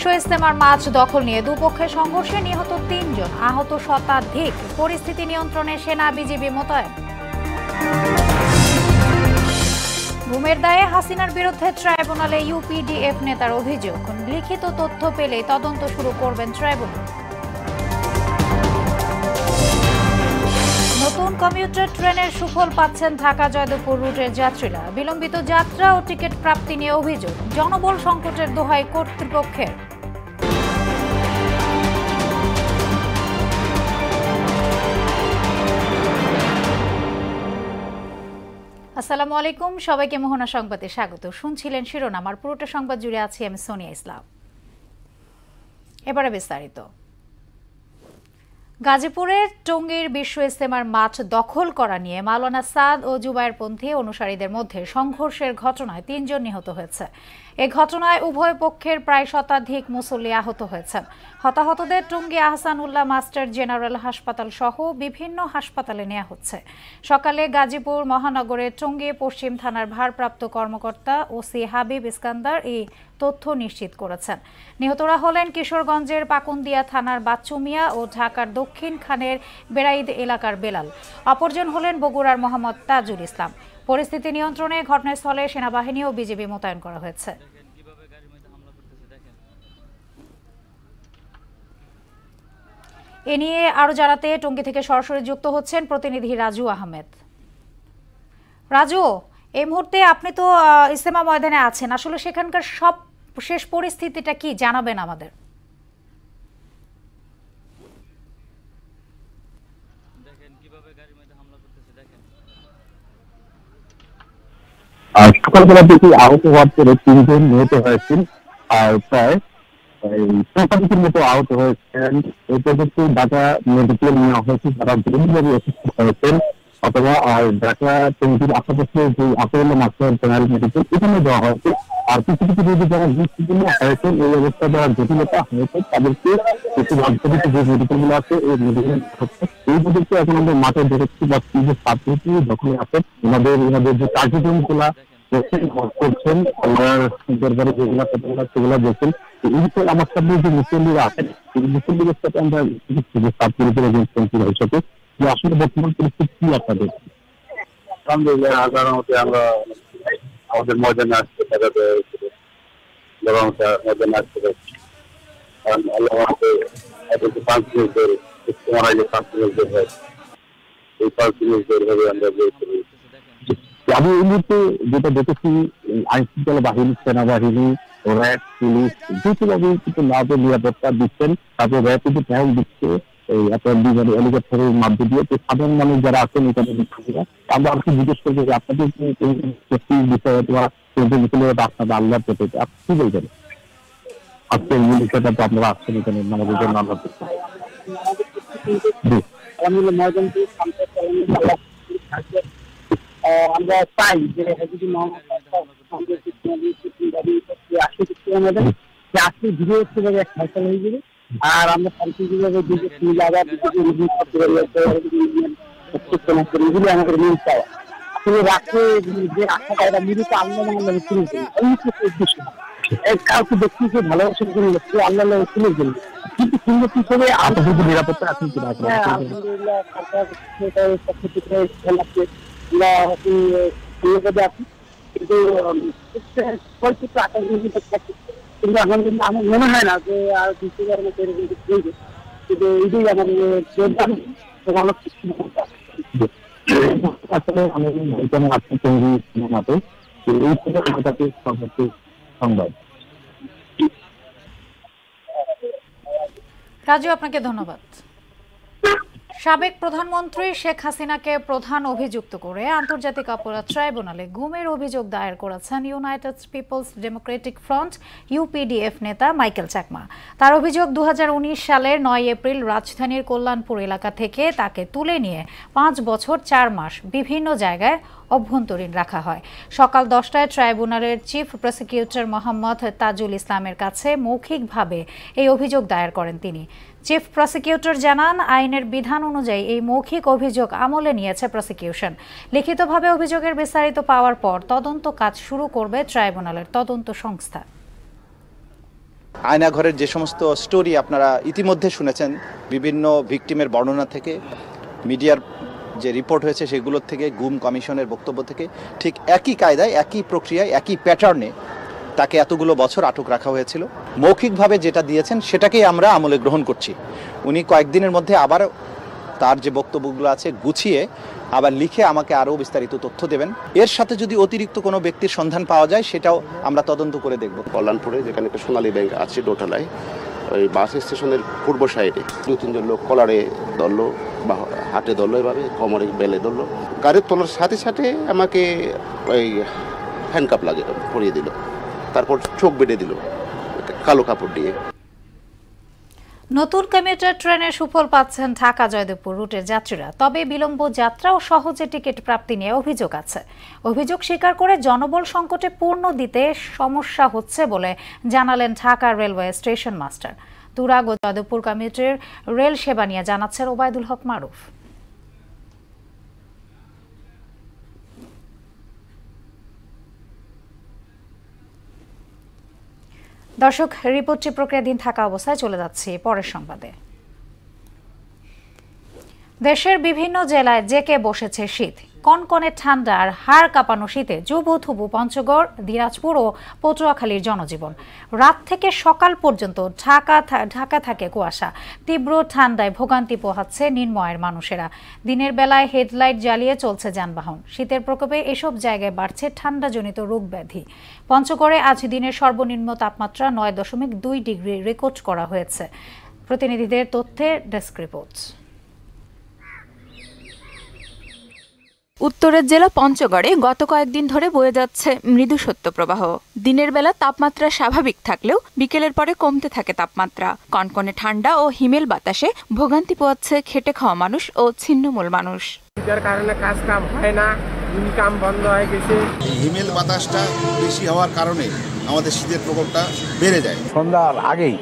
বিশ্ব ইজতেমার মাঠ দখল নিয়ে দুপক্ষের সংঘর্ষে নিহত ৩ জন, আহত শতাধিক। পরিস্থিতি নিয়ন্ত্রণে সেনা বিজিবি মোতায়েন। গুমের দায়ে হাসিনার বিরুদ্ধে ট্রাইব্যুনালে ইউপিডিএফ নেতার অভিযোগ, লিখিত তথ্য পেলে তদন্ত শুরু করবেন ট্রাইব্যুনাল। নতুন কমিউটার ট্রেনের সুফল পাচ্ছেন ঢাকা জয়দেবপুর রুটের যাত্রীরা। বিলম্বিত যাত্রা ও টিকিট প্রাপ্তি নিয়ে অভিযোগ, জনবল সংকটের দোহাই কর্তৃপক্ষের। আসসালামু আলাইকুম, সবাইকে মোহনা সংবাদে স্বাগত। শুনছিলেন শিরোনাম, আর পুরোটা সংবাদ জুড়ে আছি আমি সোনিয়া ইসলাম। এবারে বিস্তারিত। গাজীপুরের টঙ্গীর বিশ্ব ইজতেমার মাঠ দখল করা নিয়ে মাওলানা সাদ ও জুবায়েরপন্থী অনুসারীদের মধ্যে সংঘর্ষের ঘটনায় ৩ জন নিহত হয়েছে। এ ঘটনায় উভয় পক্ষের প্রায় শতাধিক মুসল্লি আহত হয়েছেন। হতাহতদের টঙ্গী আহসানুল্লাহ মাস্টার জেনারেল হাসপাতাল সহ বিভিন্ন হাসপাতালে নেওয়া হচ্ছে। সকালে গাজীপুর মহানগরের টঙ্গী পশ্চিম থানার ভারপ্রাপ্ত কর্মকর্তা ওসি হাবিব ইস্কান্দার এই তথ্য নিশ্চিত করেছেন। নিহতরা হলেন কিশোরগঞ্জের পাকুন্দিয়া থানার বাচ্চু মিয়া ও ঢাকার দক্ষিণ খানের বেড়াইদ এলাকার বেলাল। অপরজন হলেন বগুড়ার মোহাম্মদ তাজুল ইসলাম। পরিস্থিতি নিয়ন্ত্রণে ঘটনাস্থলে সেনাবাহিনী ও বিজিবি মোতায়েন করা হয়েছে। এ নিয়ে আরো জানাতে টঙ্গী থেকে সরাসরি যুক্ত হচ্ছেন প্রতিনিধি রাজু আহমেদ। রাজু, এই মুহূর্তে আপনি তো ইজতেমা ময়দানে আছেন, আসলে সেখানকার সব শেষ পরিস্থিতিটা কি জানাবেন আমাদের? সকালবেলা থেকে আহত হওয়ার পরে ৩ জন নিহত হয়েছেন, আর প্রায় ৪৫-এর মতো আহত হয়েছেন। এই পর্যন্ত ঢাকা মেডিকেল নেওয়া হয়েছে, যারা বিভিন্নভাবে অসুস্থ হয়েছেন, অথবা আর ঢাকা টঙ্গীর আশেপাশে যে আপুল্লাহ মাস্টার জেনারেল মেডিকেল এখানে দেওয়া হয়েছে। আর কিছু কিছু রোগী যারা গুরুত্বপূর্ণ হয়েছেন, এই অবস্থা যারা জটিলতা হয়েছে তাদেরকে কিছু রাজধানীতে যে মেডিকেলগুলো আছে এই মেডিকেল হচ্ছে। এই মুহূর্তে এখন আমরা মাঠে দেখেছি বা ছাত্রী যখন আছে ওনাদের যে কার্যক্রমগুলা করছেন, ওনার দরবারে যেগুলা কথাগুলা সেগুলা বলছেন। এই বিষয়ে আমার সামনে যে মুসল্লিরা আছেন, এই মুসল্লিদের সাথে আমরা ছাত্রীদের হিসেবে যে আসলে বর্তমান পরিস্থিতি কি আপনাদের? আলহামদুলিল্লাহ, সাধারণত আমরা আমাদের ময়দানে আসতে দেখাতে ময়দানে আসতে পারছি। কারণ আল্লাহ আমাদের 5 মিনিট ধরে তোমার আগে 5 মিনিট ধরে হয়, এই 5 মিনিট ধরে হবে আমরা বলতে। আমি এই মুহূর্তে যেটা দেখেছি, আইন শৃঙ্খলা বাহিনী, সেনাবাহিনী, র্যাব, পুলিশ যেভাবে কিন্তু নাদের নিরাপত্তা দিচ্ছেন, তারপর র্যাব কিন্তু ট্যাগ দিচ্ছে এই আপনার বিভিন্ন হেলিকপ্টারের মাধ্যমে দিয়ে। তো সাধারণ মানুষ যারা আছেন এখানে বিক্ষোভীরা, আমরা আমাকে জিজ্ঞেস করবো যে আপনাদের বিষয়ে অথবা আপনাদের আল্লাহর প্রতি আপনি কি বলবেন? আজকে এই বিষয়টা তো আপনারা আসছেন এখানে আমাদের জন্য আল্লাহ আমরা চাই যে যদি আজকে ভিডিও ফেসল হয়ে যাবে, আর আমরা শান্তিভাবে এগুলি আমাদের মেন চাওয়া। আসলে রাত্রে যে আশাটা এটা মিলিত আল্লাহ শুরু করি, উদ্দেশ্য কাউকে ব্যক্তিকে ভালোবাসার জন্য আল্লাহ শুরু করি, কিন্তু সুন্দর হিসেবে আমাদের নিরাপত্তা আছে কিনা আলহামদুলিল্লাহ সরকার আছি। কিন্তু কিন্তু আলহামদুলিল্লাহ আমার মনে হয় না যে আর দ্বিতীয়বার মতো এরকম কিছু হয়েছে। কিন্তু এইটাই আমাদের আসলে আমি এখানে আছি টঙ্গী সিনেমাতে, এই থেকে আমাকে সংবাদ। রাজু, আপনাকে ধন্যবাদ। সাবেক প্রধানমন্ত্রী শেখ হাসিনাকে প্রধান অভিযুক্ত করে আন্তর্জাতিক অপরাধ ট্রাইব্যুনালে গুমের অভিযোগ দায়ের করেছেন United People's Democratic Front UPDF নেতা মাইকেল চাকমা। তার অভিযোগ, 2019 সালের 9 এপ্রিল রাজধানীর কল্যাণপুর এলাকা থেকে তাকে তুলে নিয়ে 5 বছর 4 মাস বিভিন্ন জায়গায় অভ্যন্তরীণ রাখা হয়। সকাল 10টায় ট্রাইব্যুনালের চিফ প্রসিকিউটর মোহাম্মদ তাজুল ইসলামের কাছে মৌখিকভাবে এই অভিযোগ দায়ের করেন তিনি। চিফ প্রসিকিউটর জানান, আইনের বিধান অনুযায়ী এই মৌখিক অভিযোগ আমলে নিয়েছে প্রসিকিউশন। লিখিতভাবে অভিযোগের বিস্তারিত পাওয়ার পর তদন্ত কাজ শুরু করবে ট্রাইব্যুনালের তদন্ত সংস্থা। আয়নাঘরের যে সমস্ত স্টোরি আপনারা ইতিমধ্যে শুনেছেন, বিভিন্ন ভিকটিমের বর্ণনা থেকে, মিডিয়ার যে রিপোর্ট হয়েছে সেগুলোর থেকে, গুম কমিশনের বক্তব্য থেকে, ঠিক একই কায়দায়, একই প্রক্রিয়ায়, একই প্যাটার্নে তাকে এতগুলো বছর আটক রাখা হয়েছিল। মৌখিকভাবে যেটা দিয়েছেন সেটাকেই আমরা আমলে গ্রহণ করছি। উনি কয়েকদিনের মধ্যে আবার তার যে বক্তব্যগুলো আছে গুছিয়ে আবার লিখে আমাকে আরও বিস্তারিত তথ্য দেবেন। এর সাথে যদি অতিরিক্ত কোনো ব্যক্তির সন্ধান পাওয়া যায় সেটাও আমরা তদন্ত করে দেখব। কল্যাণপুরে যেখানে একটা সোনালী ব্যাংক আছে দোতলায়, ওই বাস স্টেশনের পূর্ব সাইডে 2-3 লোক কলারে ধরলো বা হাতে ধরলো, এভাবে কোমরে বেলে ধরলো। গাড়ির তোলার সাথে সাথে আমাকে ওই হ্যান্ডকাপ লাগিয়ে পরিয়ে দিল, তারপর চোখ বেঁধে দিল কালো কাপড় দিয়ে। নতুন কমিউটার ট্রেনের সুফল পাচ্ছেন ঢাকা জয়দেবপুর রুটের যাত্রীরা। তবে বিলম্ব যাত্রা ও সহজে টিকিট প্রাপ্তি নিয়ে অভিযোগ আছে। অভিযোগ স্বীকার করে জনবল সংকটে পূর্ণ দিতে সমস্যা হচ্ছে বলে জানালেন Dhaka railway station master. Turag ও জয়দেবপুর কমিউটার রেল সেবা নিয়ে জানাচ্ছেন ওবায়দুল হক মারুফ। দর্শক, রিপোর্টটি প্রক্রিয়াধীন থাকা অবস্থায় চলে যাচ্ছে পরের সংবাদে। দেশের বিভিন্ন জেলায় জেকে বসেছে শীত। কনকনে ঠান্ডা আর হাড় কাঁপানো শীতে জুবুথুবু পঞ্চগড়, দিনাজপুর ও পটুয়াখালীর জনজীবন। রাত থেকে সকাল পর্যন্ত ঢাকা থাকে কুয়াশা। তীব্র ঠান্ডায় ভোগান্তি পোহাচ্ছে নির্ময়ের মানুষেরা। দিনের বেলায় হেডলাইট জ্বালিয়ে চলছে যানবাহন। শীতের প্রকোপে এসব জায়গায় বাড়ছে ঠান্ডাজনিত রোগ ব্যাধি। পঞ্চগড়ে আজ দিনের সর্বনিম্ন তাপমাত্রা 9.2 ডিগ্রি রেকর্ড করা হয়েছে। প্রতিনিধিদের তথ্যে ডেস্ক রিপোর্ট। উত্তরের জেলা পঞ্চগড়ে গত কয়েকদিন ধরে বয়ে যাচ্ছে মৃদু শৈত্যপ্রবাহ। দিনের বেলা তাপমাত্রা স্বাভাবিক থাকলেও বিকেলের পরে কমতে থাকে তাপমাত্রা। কনকনে ঠান্ডা ও হিমেল বাতাসে ভোগান্তি পোহাচ্ছে খেটে খাওয়া মানুষ ও ছিন্নমূল মানুষ। শীতের কারণে কাজ কাম হয় না, ইনকাম বন্ধ হয়ে গেছে। হিমেল বাতাসটা বেশি হওয়ার কারণে আমাদের শীতের প্রকোপটা বেড়ে যায়। সন্ধ্যার আগেই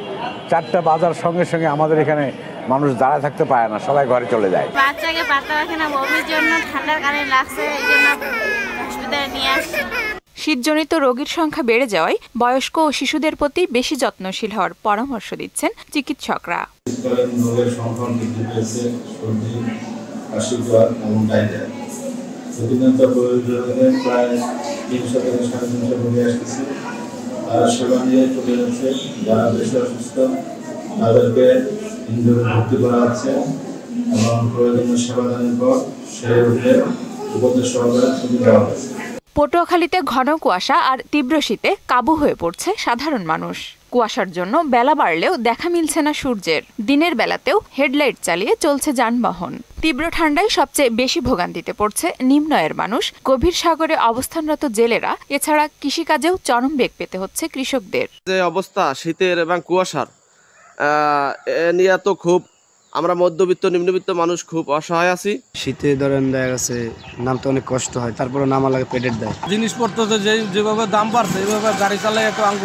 4টা বাজার সঙ্গে সঙ্গে আমাদের এখানে মানুষ দাঁড়ায় থাকতে পারে না, সবাই ঘরে চলে যায়। বাচ্চাকে পাতা রাখে না, বমির জন্য ঠান্ডার কারণে লাগছে, এই জন্য হসপিটালে নিয়ে আসছে। শীতজনিত রোগীর সংখ্যা বেড়ে যাওয়ায় বয়স্ক ও শিশুদের প্রতি বেশি যত্নশীল হওয়ার পরামর্শ দিচ্ছেন চিকিৎসকরা। রোগের সংখ্যা বৃদ্ধি পেয়েছে, সর্দি, কাশি, জ্বর এবং ডায়রিয়া। প্রতিনিয়ত প্রয়োজনে প্রায় 300 থেকে 350 রোগী আসতেছে। আর সেবা নিয়ে চলে যাচ্ছে। যারা বেশি অসুস্থ তাদেরকে ইনডোরে ভর্তি করা হচ্ছে এবং প্রয়োজনীয় সেবাদানের পর সেই রোগের উপদেশ সহকারে ছুটি দেওয়া হয়েছে। পটুয়াখালীতে ঘন কুয়াশা আর তীব্র শীতে কাবু হয়ে পড়ছে সাধারণ মানুষ। কুয়াশার জন্য বেলা বাড়লেও দেখা মিলছে না সূর্যের। দিনের বেলাতেও হেডলাইট চালিয়ে চলছে যানবাহন। তীব্র ঠান্ডায় সবচেয়ে বেশি ভোগান্তিতে পড়ছে নিম্ন আয়ের মানুষ, গভীর সাগরে অবস্থানরত জেলেরা। এছাড়া কৃষিকাজেও চরম বেগ পেতে হচ্ছে কৃষকদের। যে অবস্থা শীতের এবং কুয়াশার এ নিয়ে তো খুব আমরা মধ্যবিত্ত নিম্নবিত্ত মানুষ খুব অসহায় আছি। শীতে ধরেন দেখা গেছে নামতে অনেক কষ্ট হয়, তারপরে নামা লাগে পেটের দেয়। জিনিসপত্র তো যেভাবে দাম বাড়ছে এইভাবে গাড়ি চালাই এত আঙ্গ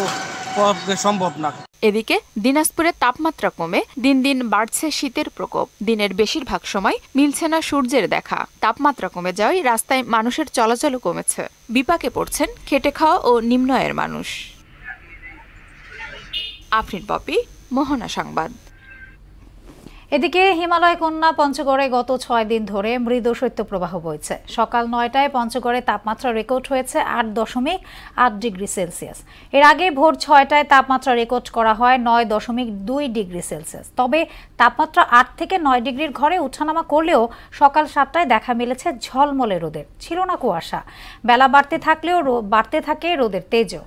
সম্ভব না। এদিকে দিনাজপুরের তাপমাত্রা কমে দিন দিন বাড়ছে শীতের প্রকোপ। দিনের বেশিরভাগ সময় মিলছে না সূর্যের দেখা। তাপমাত্রা কমে যাওয়ায় রাস্তায় মানুষের চলাচলও কমেছে। বিপাকে পড়ছেন খেটে খাওয়া ও নিম্ন আয়ের মানুষ। আফরিন পপি, মোহনা সংবাদ। এদিকে হিমালয় কন্যা পঞ্চগড়ে গত 6 দিন ধরে মৃদু শৈত্যপ্রবাহ বইছে। সকাল 9টায় পঞ্চগড়ে তাপমাত্রা রেকর্ড হয়েছে 8.8 ডিগ্রি সেলসিয়াস। এর আগে ভোর 6টায় তাপমাত্রা রেকর্ড করা হয় 9.2 ডিগ্রি সেলসিয়াস। তবে তাপমাত্রা 8 থেকে 9 ডিগ্রির ঘরে ওঠানামা করলেও সকাল 7টায় দেখা মিলেছে ঝলমলে রোদের। ছিল না কুয়াশা। বেলা বাড়তে থাকলেও বাড়তে থাকে রোদের তেজও।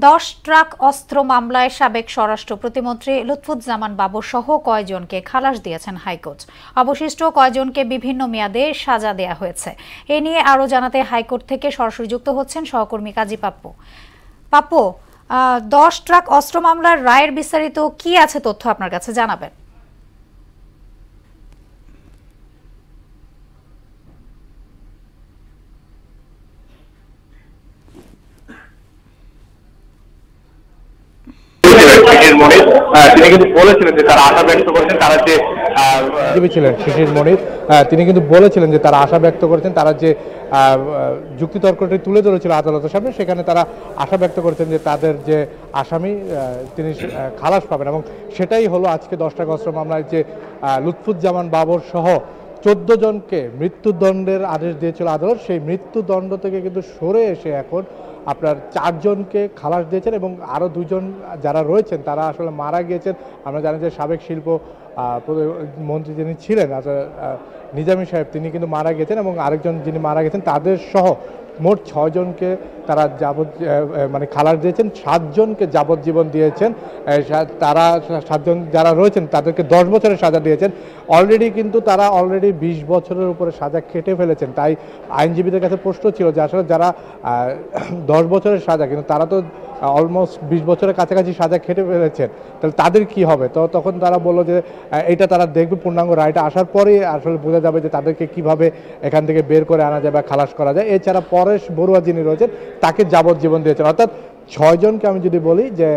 দশ ট্রাক অস্ত্র মামলায় সাবেক স্বরাষ্ট্র প্রতিমন্ত্রী লুৎফুজ্জামান বাবর সহ কয়জনকে খালাস দিয়েছেন হাইকোর্ট। অবশিষ্ট কয়জনকে বিভিন্ন মেয়াদে সাজা দেয়া হয়েছে। এ নিয়ে আরও জানাতে হাইকোর্ট থেকে সরাসরি যুক্ত হচ্ছেন সহকর্মী কাজী পাপ্পু। পাপ্পু, 10 ট্রাক অস্ত্র মামলার রায়ের বিস্তারিত কি আছে তথ্য আপনার কাছে জানাবেন? তিনি কিন্তু বলেছিলেন যে তারা আশা ব্যক্ত করেছেন তারা যে আইনজীবী ছিলেন শিশির মনির, তিনি কিন্তু বলেছিলেন যে তারা আশা ব্যক্ত করেছেন তারা যে যুক্তিতর্কটি তুলে ধরেছিল আদালতের সামনে, সেখানে তারা আশা ব্যক্ত করেছেন যে তাদের যে আসামি তিনি খালাস পাবেন, এবং সেটাই হলো আজকে 10 টাকা অস্ত্র মামলায় যে লুৎফুজ্জামান বাবর সহ 14 জনকে মৃত্যুদণ্ডের আদেশ দিয়েছিল আদালত, সেই মৃত্যুদণ্ড থেকে কিন্তু সরে এসে এখন আপনার 4 জনকে খালাস দিয়েছেন, এবং আরও 2 জন যারা রয়েছেন তারা আসলে মারা গিয়েছেন। আমরা জানি যে সাবেক শিল্প মন্ত্রী যিনি ছিলেন নিজামী সাহেব, তিনি কিন্তু মারা গেছেন, এবং আরেকজন যিনি মারা গেছেন তাদের সহ মোট 6 জনকে তারা মানে খালাস দিয়েছেন, 7 জনকে যাবজ্জীবন দিয়েছেন। তারা 7 জন যারা রয়েছেন তাদেরকে 10 বছরের সাজা দিয়েছেন। অলরেডি কিন্তু তারা 20 বছরের উপরে সাজা খেটে ফেলেছেন। তাই আইনজীবীদের কাছে প্রশ্ন ছিল যে আসলে যারা 10 বছরের সাজা, কিন্তু তারা তো অলমোস্ট 20 বছরের কাছাকাছি সাজা খেটে ফেলেছেন, তাহলে তাদের কি হবে? তো তখন তারা বললো যে এটা তারা দেখবে, পূর্ণাঙ্গ রায়টা আসার পরেই আসলে বোঝা যাবে যে তাদেরকে কিভাবে এখান থেকে বের করে আনা যায় বা খালাস করা যায়। এছাড়া পরেশ বড়ুয়া যিনি রয়েছেন তাকে যাবজ্জীবন দিয়েছেন। অর্থাৎ 6 জনকে আমি যদি বলি যে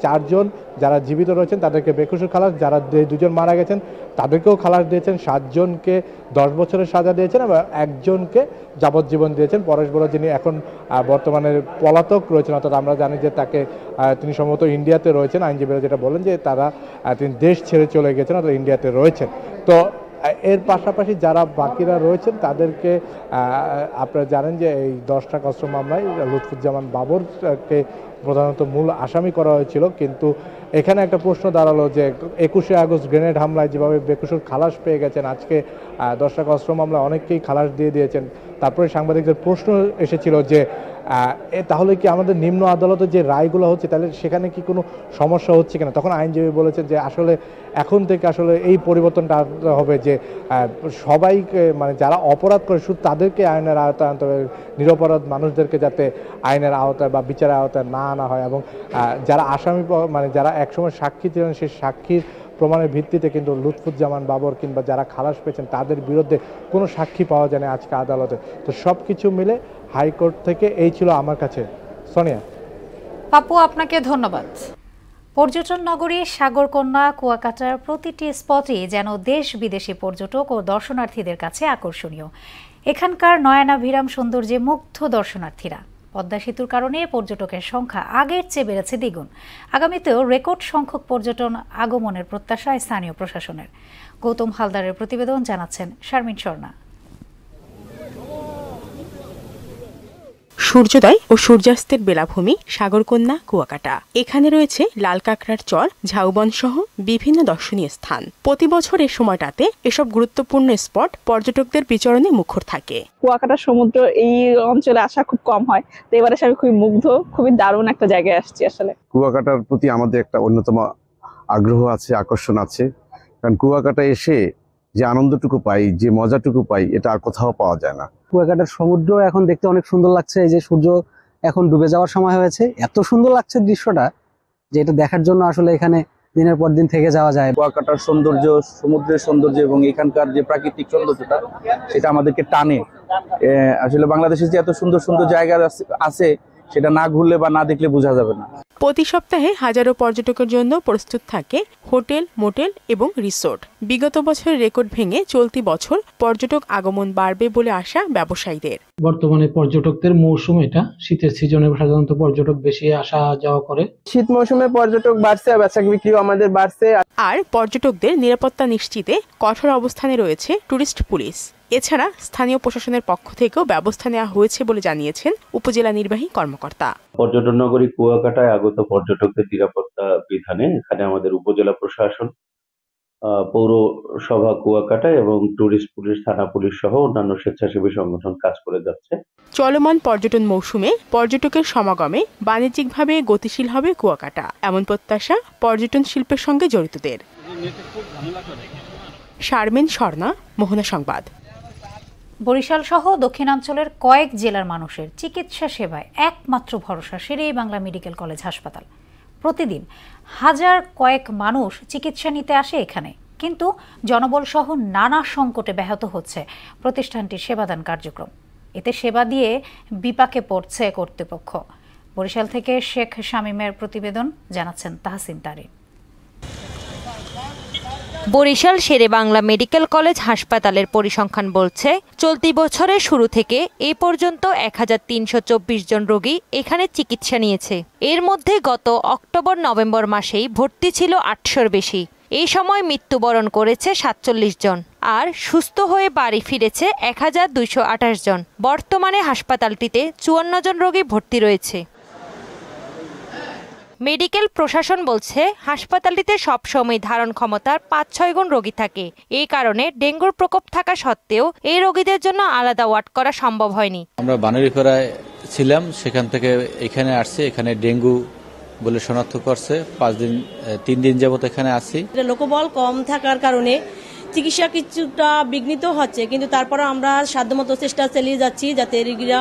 4 জন যারা জীবিত রয়েছেন তাদেরকে বেকসুর খালাস, যারা 2 জন মারা গেছেন তাদেরকেও খালাস দিয়েছেন, 7 জনকে 10 বছরের সাজা দিয়েছেন, এবং 1 জনকে যাবজ্জীবন দিয়েছেন। পরেশ বড়ুয়া যিনি এখন বর্তমানে পলাতক রয়েছেন, অর্থাৎ আমরা জানি যে তাকে তিনি সম্ভবত ইন্ডিয়াতে রয়েছেন। আইনজীবীরা যেটা বলেন যে তিনি দেশ ছেড়ে চলে গেছেন, অর্থাৎ ইন্ডিয়াতে রয়েছেন। তো এর পাশাপাশি যারা বাকিরা রয়েছেন তাদেরকে আপনারা জানেন যে এই 10 টাকা অস্ত্র মামলায় লুৎফুজ্জামান বাবরকে প্রধানত মূল আসামি করা হয়েছিল, কিন্তু এখানে একটা প্রশ্ন দাঁড়ালো যে 21শে আগস্ট গ্রেনেড হামলায় যেভাবে বেকসুর খালাস পেয়ে গেছেন, আজকে 10 টাকা অস্ত্র মামলায় অনেককেই খালাস দিয়ে দিয়েছেন। তারপরে সাংবাদিকদের প্রশ্ন এসেছিল যে তাহলে কি আমাদের নিম্ন আদালতে যে রায়গুলো হচ্ছে তাহলে সেখানে কি কোনো সমস্যা হচ্ছে কিনা? তখন আইনজীবী বলেছেন যে আসলে এখন থেকে আসলে এই পরিবর্তনটা হবে যে সবাইকে, মানে যারা অপরাধ করে শুধু তাদেরকে আইনের আওতায় আনতে হবে, নিরপরাধ মানুষদেরকে যাতে আইনের আওতায় বা বিচারের আওতায় না আনা হয়, এবং যারা আসামি, মানে যারা একসময় সাক্ষী ছিলেন সেই সাক্ষীর প্রমাণের ভিত্তিতে কিন্তু লুৎফুজ্জামান বাবর কিংবা যারা খালাস পেয়েছেন তাদের বিরুদ্ধে কোনো সাক্ষী পাওয়া যায়নি আজকে আদালতে। তো সব কিছু মিলে হাইকোর্ট থেকে এই ছিল আমার কাছে। সোনিয়া। পাপু, আপনাকে ধন্যবাদ। পর্যটন নগরী সাগরকন্যা কুয়াকাটার প্রতিটি স্পটই যেন দেশ বিদেশি পর্যটক ও দর্শনার্থীদের কাছে আকর্ষণীয়। এখানকার নয়নাভিরাম সৌন্দর্যে মুগ্ধ দর্শনার্থীরা। পদ্মা সেতুর কারণে পর্যটকের সংখ্যা আগের চেয়ে বেড়েছে দ্বিগুণ। আগামীতেও রেকর্ড সংখ্যক পর্যটন আগমনের প্রত্যাশা স্থানীয় প্রশাসনের। গৌতম হালদারের প্রতিবেদন, জানাচ্ছেন শারমিন স্বর্ণা। সূর্যোদয় ও সূর্যাস্তের বেলাভূমি সাগরকন্যা কুয়াকাটা। এখানে রয়েছে লাল কাঁকড়ার চর, ঝাউবন সহ বিভিন্ন দর্শনীয় স্থান। প্রতি বছর এই সময়টাতে এসব গুরুত্বপূর্ণ স্পট পর্যটকদের বিচরণে মুখর থাকে। কুয়াকাটা সমুদ্র এই অঞ্চলে আসা খুব কম হয়, তো এবারে আমি খুবই মুগ্ধ, খুবই দারুণ একটা জায়গায় আসছি। আসলে কুয়াকাটার প্রতি আমাদের একটা অন্যতম আগ্রহ আছে, আকর্ষণ আছে, কারণ কুয়াকাটা এসে যে আনন্দটুকু পাই, যে মজাটুকু পাই, এটা আর কোথাও পাওয়া যায় না। কুয়াকাটার সমুদ্র এখন দেখতে অনেক সুন্দর লাগছে। এই যে সূর্য এখন ডুবে যাওয়ার সময় হয়েছে, এত সুন্দর লাগছে দৃশ্যটা যে এটা দেখার জন্য আসলে এখানে দিনের পর দিন থেকে যাওয়া যায়। কুয়াকাটার সৌন্দর্য, সমুদ্রের সৌন্দর্য এবং এখানকার যে প্রাকৃতিক সৌন্দর্যটা, সেটা আমাদেরকে টানে। আসলে বাংলাদেশে যে এত সুন্দর সুন্দর জায়গা আছে, সেটা না ঘুরলে বা না দেখলে বোঝা যাবে না। প্রতি সপ্তাহে হাজারো পর্যটকের জন্য প্রস্তুত থাকে হোটেল, মোটেল এবং রিসোর্ট। বিগত বছরের রেকর্ড ভেঙে চলতি বছর পর্যটক আগমন বাড়বে বলে আশা ব্যবসায়ীদের। বর্তমানে পর্যটকদের মৌসুম, এটা শীতের সিজনে সাধারণত পর্যটক বেশি আসা যাওয়া করে। শীত মৌসুমে পর্যটক বাড়ছে, বেচা বিক্রিও আমাদের বাড়ছে। আর পর্যটকদের নিরাপত্তা নিশ্চিতে কঠোর অবস্থানে রয়েছে টুরিস্ট পুলিশ। এছাড়া স্থানীয় প্রশাসনের পক্ষ থেকেও ব্যবস্থা নেওয়া হয়েছে বলে জানিয়েছেন উপজেলা নির্বাহী কর্মকর্তা। পর্যটন নগরী কুয়াকাটায় আগত পর্যটকদের নিরাপত্তা বিধানে এখানে আমাদের উপজেলা প্রশাসন, পৌরসভা কুয়াকাটা এবং টুরিস্ট পুলিশ, থানা পুলিশ সহ অন্যান্য স্বেচ্ছাসেবী সংগঠন কাজ করে যাচ্ছে। চলমান পর্যটন মৌসুমে পর্যটকের সমাগমে বাণিজ্যিকভাবে গতিশীল হবে কুয়াকাটা, এমন প্রত্যাশা পর্যটন শিল্পের সঙ্গে জড়িতদের। শারমিন স্বর্ণা, মোহনা সংবাদ। বরিশাল সহ দক্ষিণাঞ্চলের কয়েক জেলার মানুষের চিকিৎসা সেবায় একমাত্র ভরসা শের-ই-বাংলা মেডিকেল কলেজ হাসপাতাল। প্রতিদিন হাজার কয়েক মানুষ চিকিৎসা নিতে আসে এখানে, কিন্তু জনবল সহ নানা সংকটে ব্যাহত হচ্ছে প্রতিষ্ঠানটির সেবাদান কার্যক্রম। এতে সেবা দিয়ে বিপাকে পড়ছে কর্তৃপক্ষ। বরিশাল থেকে শেখ শামীমের প্রতিবেদন, জানাচ্ছেন তাহসিন তারিন। বরিশাল শেরেবাংলা মেডিকেল কলেজ হাসপাতালের পরিসংখ্যান বলছে, চলতি বছরের শুরু থেকে এ পর্যন্ত 1324 জন রোগী এখানে চিকিৎসা নিয়েছে। এর মধ্যে গত অক্টোবর-নভেম্বর মাসেই ভর্তি ছিল 800-র বেশি। এই সময় মৃত্যুবরণ করেছে 47 জন, আর সুস্থ হয়ে বাড়ি ফিরেছে 1228 জন। বর্তমানে হাসপাতালটিতে 54 জন রোগী ভর্তি রয়েছে। মেডিকেল প্রশাসন বলছে, হাসপাতালটিতে সবসময় ধারণ ক্ষমতার 5-6 গুণ রোগী থাকে। এই কারণে ডেঙ্গুর প্রকোপ থাকা সত্ত্বেও এই রোগীদের জন্য আলাদা ওয়ার্ড করা সম্ভব হয়নি। আমরা বানারীপাড়ায় ছিলাম, সেখান থেকে এখানে আসছে। এখানে ডেঙ্গু বলে শনাক্ত করছে। 3 দিন যাবত এখানে আছি। লোকবল কম থাকার কারণে চিকিৎসা কিছুটা বিঘ্নিত হচ্ছে, কিন্তু তারপরে আমরা সাধ্যমতো চেষ্টা চালিয়ে যাচ্ছি যাতে রোগীরা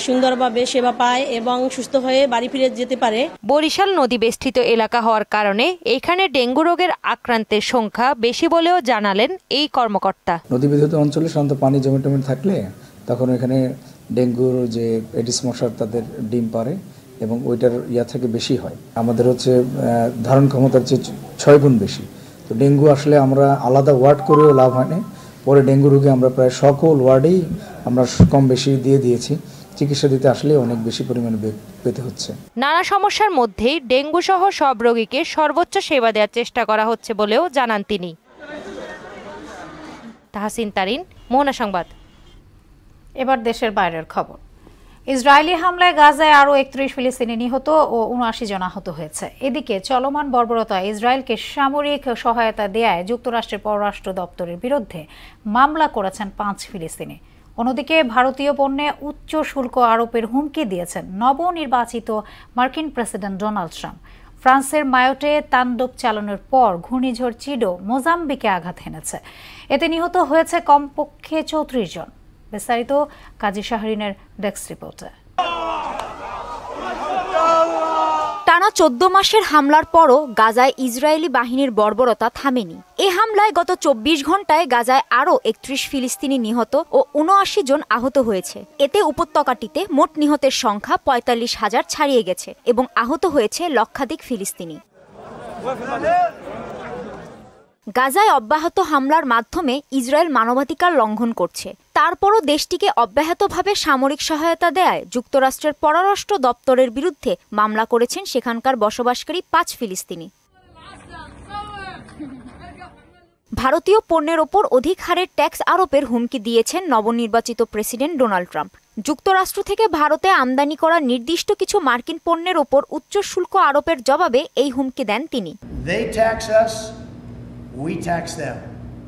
সুন্দরভাবে সেবা পায় এবং সুস্থ হয়ে বাড়ি ফিরে যেতে পারে। বরিশাল নদী বেষ্টিত এলাকা হওয়ার কারণে এখানে ডেঙ্গু রোগের আক্রান্তের সংখ্যা বেশি বলেও জানালেন এই কর্মকর্তা। নদী বিদ্যুৎ অঞ্চলে সাধারণত পানি জমে টমে থাকলে তখন এখানে ডেঙ্গুর যে এডিস মশার তাদের ডিম পারে এবং ওইটার থেকে বেশি হয়। আমাদের হচ্ছে ধারণ ক্ষমতার চেয়ে 6 গুণ বেশি। তো ডেঙ্গু আসলে আমরা আলাদা ওয়ার্ড করেও লাভ হয় না। পরে ডেঙ্গু রোগী আমরা প্রায় সকল ওয়ার্ডেই আমরা কম বেশি দিয়েছি। চিকিৎসা দিতে আসলে অনেক বেশি পরিমাণে পেতে হচ্ছে। নানা সমস্যার মধ্যেই ডেঙ্গু সহ সব রোগীকে সর্বোচ্চ সেবা দেওয়ার চেষ্টা করা হচ্ছে বলেও জানান তিনি। তাহসিন তারিন, মোহনা সংবাদ। এবার দেশের বাইরের খবর। ইসরায়েলি হামলায় গাজায় আরও 31 ফিলিস্তিনি নিহত ও 79 জন আহত হয়েছে। এদিকে চলমান বর্বরতায় ইসরায়েলকে সামরিক সহায়তা দেয়ায় যুক্তরাষ্ট্রের পররাষ্ট্র দপ্তরের বিরুদ্ধে মামলা করেছেন 5 ফিলিস্তিনি। অন্যদিকে ভারতীয় পণ্যে উচ্চ শুল্ক আরোপের হুমকি দিয়েছেন নবনির্বাচিত মার্কিন প্রেসিডেন্ট ডোনাল্ড ট্রাম্প। ফ্রান্সের মায়োটে তাণ্ডব চালানোর পর ঘূর্ণিঝড় চিডো মোজাম্বিকে আঘাত হেনেছে। এতে নিহত হয়েছে কমপক্ষে 34 জন। বিস্তারিত কাজী শাহরিনের ডেস্ক রিপোর্টে। টানা 14 মাসের হামলার পরও গাজায় ইসরায়েলি বাহিনীর বর্বরতা থামেনি। এ হামলায় গত 24 ঘন্টায় গাজায় আরও 31 ফিলিস্তিনি নিহত ও 79 জন আহত হয়েছে। এতে উপত্যকাটিতে মোট নিহতের সংখ্যা 45,000 ছাড়িয়ে গেছে এবং আহত হয়েছে লক্ষাধিক ফিলিস্তিনি। গাজায় অব্যাহত হামলার মাধ্যমে ইসরায়েল মানবাধিকার লঙ্ঘন করছে। তারপরও দেশটিকে অব্যাহতভাবে সামরিক সহায়তা দেয়ায় যুক্তরাষ্ট্রের পররাষ্ট্র দপ্তরের বিরুদ্ধে মামলা করেছেন সেখানকার বসবাসকারী 5 ফিলিস্তিনি। ভারতীয় পণ্যের ওপর অধিক হারের ট্যাক্স আরোপের হুমকি দিয়েছেন নবনির্বাচিত প্রেসিডেন্ট ডোনাল্ড ট্রাম্প। যুক্তরাষ্ট্র থেকে ভারতে আমদানি করা নির্দিষ্ট কিছু মার্কিন পণ্যের ওপর উচ্চ শুল্ক আরোপের জবাবে এই হুমকি দেন তিনি। We tax them,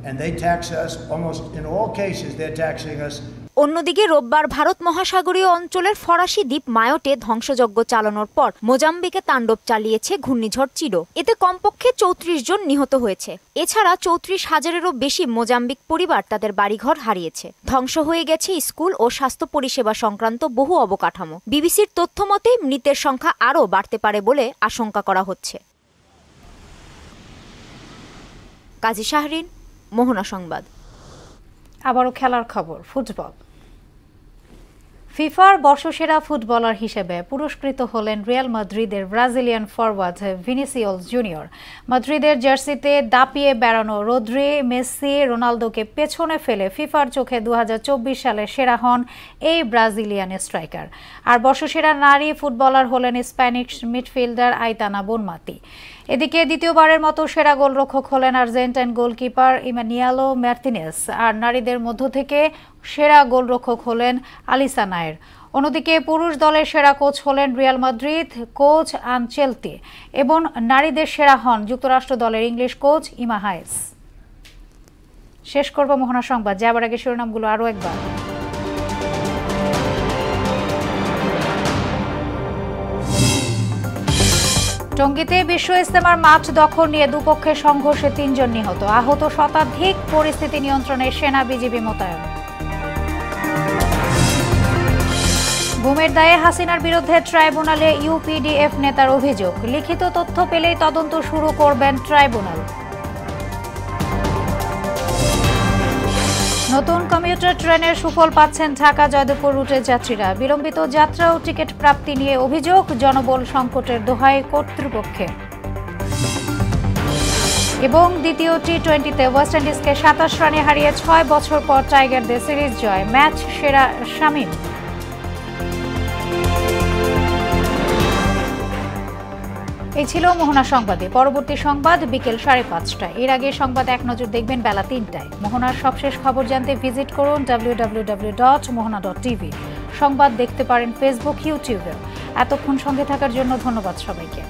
and they tax us. Almost in all cases, they're taxing us. অন্যদিকে রোববার ভারত মহাসাগরীয় অঞ্চলের ফরাসি দ্বীপ মায়োটে ধ্বংসযজ্ঞ চালানোর পর মোজাম্বিকে তাণ্ডব চালিয়েছে ঘূর্ণিঝড় চিডো। এতে কমপক্ষে 34 জন নিহত হয়েছে। এছাড়া 34,000-এরও বেশি মোজাম্বিক পরিবার তাদের বাড়িঘর হারিয়েছে। ধ্বংস হয়ে গেছে স্কুল ও স্বাস্থ্য পরিষেবা সংক্রান্ত বহু অবকাঠামো। বিবিসির তথ্য মতে মৃতের সংখ্যা আরও বাড়তে পারে বলে আশঙ্কা করা হচ্ছে। কাজী শাহরিন, মোহনা সংবাদ। আবারও খেলার খবর। ফুটবল। ফিফার বর্ষসেরা ফুটবলার হিসেবে পুরস্কৃত হলেন রিয়াল মাদ্রিদের ব্রাজিলিয়ান ফরওয়ার্ড ভিনিসিয়াস জুনিয়র। মাদ্রিদের জার্সিতে দাপিয়ে বেড়ানো রদ্রি, মেসি, রোনালদোকে পেছনে ফেলে ফিফার চোখে 2024 সালে সেরা হন এই ব্রাজিলিয়ান স্ট্রাইকার। আর বর্ষসেরা নারী ফুটবলার হলেন স্প্যানিশ মিডফিল্ডার আইতানা বোনমাতি। এদিকে দ্বিতীয়বারের মতো সেরা গোলরক্ষক হলেন আর্জেন্টাইন গোলকিপার ইমানিয়ালো মার্তিনেস। আর নারীদের মধ্য থেকে সেরা গোলরক্ষক হলেন আলিসা নায়ের। অন্যদিকে পুরুষ দলের সেরা কোচ হলেন রিয়াল মাদ্রিদ কোচ আনচেলতি এবং নারীদের সেরা হন যুক্তরাষ্ট্র দলের ইংলিশ কোচ ইমা হায়েস। শেষ করব মোহনা সংবাদ। যাবার আগে শিরোনামগুলো আরও একবার। টঙ্গীতে বিশ্ব ইজতেমার মাঠ দখল নিয়ে দুপক্ষের সংঘর্ষে 3 জন নিহত, আহত শতাধিক। পরিস্থিতি নিয়ন্ত্রণে সেনা বিজিবি মোতায়েন। গুমের দায়ে হাসিনার বিরুদ্ধে ট্রাইব্যুনালে ইউপিডিএফ নেতার অভিযোগ, লিখিত তথ্য পেলেই তদন্ত শুরু করবেন ট্রাইব্যুনাল। নতুন কমিউটার ট্রেনের সুফল পাচ্ছেন ঢাকা জয়দেবপুর রুটের যাত্রীরা। বিলম্বিত যাত্রা ও টিকিট প্রাপ্তি নিয়ে অভিযোগ, জনবল সংকটের দোহাই কর্তৃপক্ষের। এবং দ্বিতীয় টি-20তে ওয়েস্ট ইন্ডিজকে 27 রানে হারিয়ে 6 বছর পর টাইগারদের সিরিজ জয়, ম্যাচ সেরা শামিম। এই ছিল মোহনা সংবাদে। পরবর্তী সংবাদ বিকেল 5:30টায়। এর আগে সংবাদ এক নজর দেখবেন বেলা 3টায়। মোহনার সবশেষ খবর জানতে ভিজিট করুন www.mohana.tv। সংবাদ দেখতে পারেন ফেসবুক, ইউটিউবেও। এতক্ষণ সঙ্গে থাকার জন্য ধন্যবাদ সবাইকে।